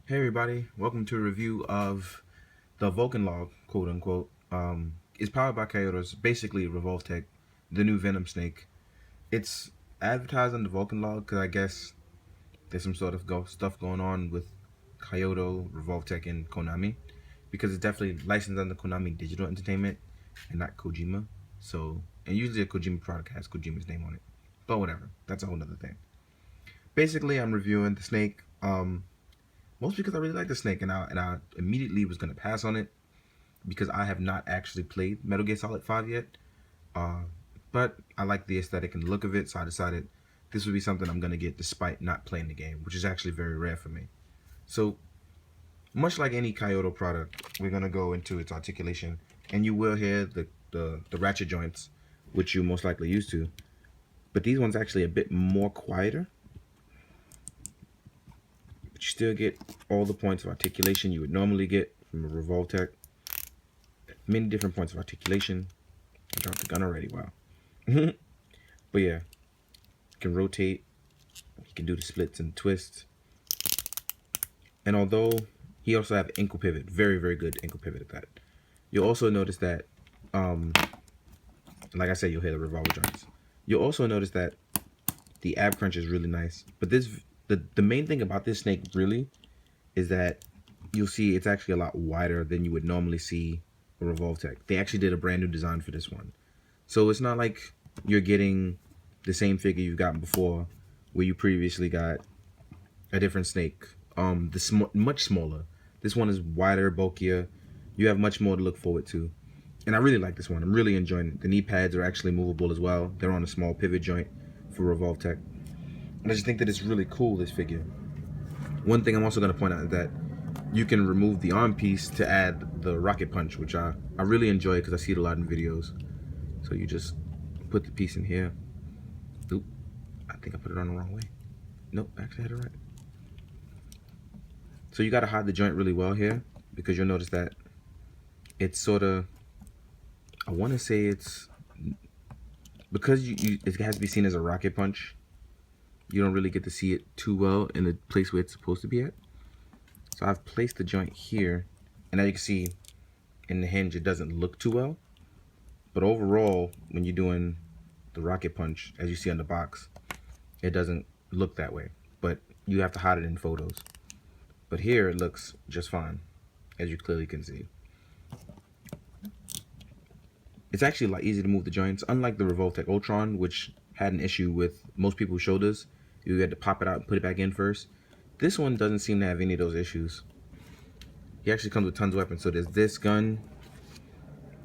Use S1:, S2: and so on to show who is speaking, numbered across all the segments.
S1: Hey everybody, welcome to a review of the Vulcanlog, quote unquote. It's powered by Kaiyodo's, basically Revoltech, the new Venom snake. It's advertised on the Vulcanlog because I guess there's some sort of stuff going on with Kaiyodo, Revoltech, and Konami, because it's definitely licensed under Konami Digital Entertainment and not Kojima. So, and usually a Kojima product has Kojima's name on it, but whatever. That's a whole other thing. Basically, I'm reviewing the snake. Mostly because I really like the snake, and I immediately was gonna pass on it because I have not actually played Metal Gear Solid 5 yet. Uh, but I like the aesthetic and the look of it, so I decided this would be something I'm gonna get despite not playing the game, which is actually very rare for me. So much like any Kaiyodo product, we're gonna go into its articulation, and you will hear the ratchet joints, which you most likely used to. But these ones actually a bit more quieter. But you still get all the points of articulation you would normally get from a Revoltech. Many different points of articulation. I dropped the gun already, wow. But yeah, you can rotate, you can do the splits and twists. And although he also have ankle pivot, very, very good ankle pivot at that. You'll also notice that, like I said, you'll hear the revolver joints. You'll also notice that the ab crunch is really nice. But the main thing about this snake really is that you'll see it's actually a lot wider than you would normally see a Revoltech. They actually did a brand new design for this one. So it's not like you're getting the same figure you've gotten before where you previously got a different snake. Much smaller. This one is wider, bulkier. You have much more to look forward to. And I really like this one. I'm really enjoying it. The knee pads are actually movable as well. They're on a small pivot joint for Revoltech. And I just think that it's really cool, this figure. One thing I'm also going to point out is that you can remove the arm piece to add the rocket punch, which I really enjoy because I see it a lot in videos. So you just put the piece in here. Oop, I think I put it on the wrong way. Nope, actually I had it right. So you got to hide the joint really well here, because you'll notice that it's sort of, I want to say it's, because it has to be seen as a rocket punch, you don't really get to see it too well in the place where it's supposed to be at. So I've placed the joint here, and as you can see in the hinge, it doesn't look too well. But overall, when you're doing the rocket punch, as you see on the box, it doesn't look that way. But you have to hide it in photos. But here it looks just fine, as you clearly can see. It's actually a lot easier to move the joints, unlike the Revoltech Ultron, which had an issue with most people's shoulders. You had to pop it out and put it back in first. This one doesn't seem to have any of those issues. He actually comes with tons of weapons. So there's this gun,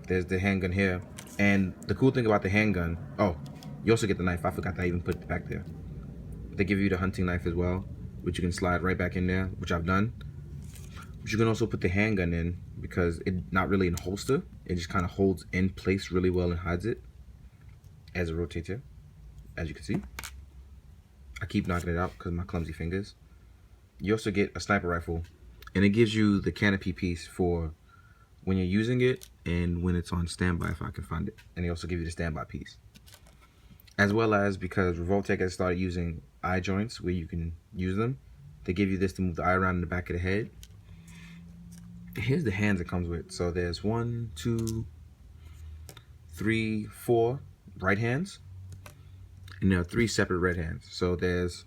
S1: there's the handgun here, and the cool thing about the handgun, oh, you also get the knife. I forgot that I even put it back there. They give you the hunting knife as well, which you can slide right back in there, which I've done. But you can also put the handgun in, because it's not really in a holster. It just kind of holds in place really well and hides it as it rotates here, as you can see. I keep knocking it out because of my clumsy fingers. You also get a sniper rifle, and it gives you the canopy piece for when you're using it and when it's on standby, if I can find it. And they also give you the standby piece. As well as, because Revoltech has started using eye joints where you can use them, they give you this to move the eye around in the back of the head. Here's the hands it comes with. So there's 1, 2, 3, 4 right hands. And there are 3 separate red hands. So there's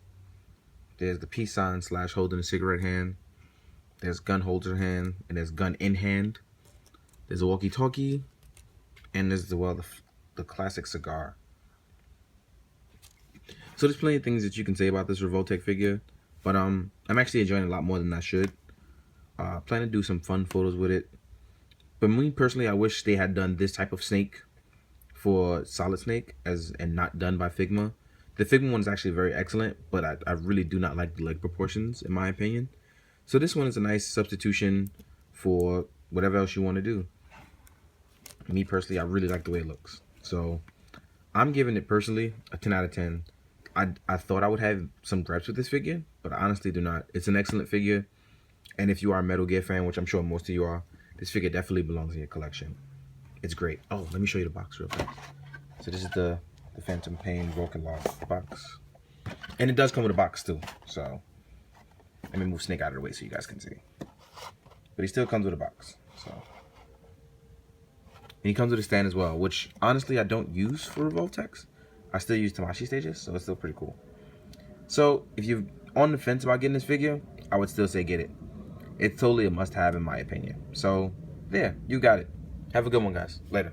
S1: the peace sign / holding a cigarette hand. There's gun holder hand, and there's gun in hand. There's a walkie-talkie, and there's the classic cigar. So there's plenty of things that you can say about this Revoltech figure, but I'm actually enjoying it a lot more than I should. Plan to do some fun photos with it. But me personally, I wish they had done this type of snake for Solid Snake and not done by Figma. The Figma one is actually very excellent, but I really do not like the leg proportions, in my opinion. So this one is a nice substitution for whatever else you want to do. Me personally, I really like the way it looks. So I'm giving it personally a 10 out of 10. I thought I would have some gripes with this figure, but I honestly do not. It's an excellent figure. And if you are a Metal Gear fan, which I'm sure most of you are, this figure definitely belongs in your collection. It's great. Oh, let me show you the box real quick. So this is the Phantom Pain Vulcanlog box. And it does come with a box too. So Let me move Snake out of the way so you guys can see. But he still comes with a box. So, and he comes with a stand as well, which honestly I don't use for Revoltex. I still use Tamashii stages, so it's still pretty cool. So if you're on the fence about getting this figure, I would still say get it. It's totally a must-have in my opinion. So there, you got it. Have a good one, guys. Later.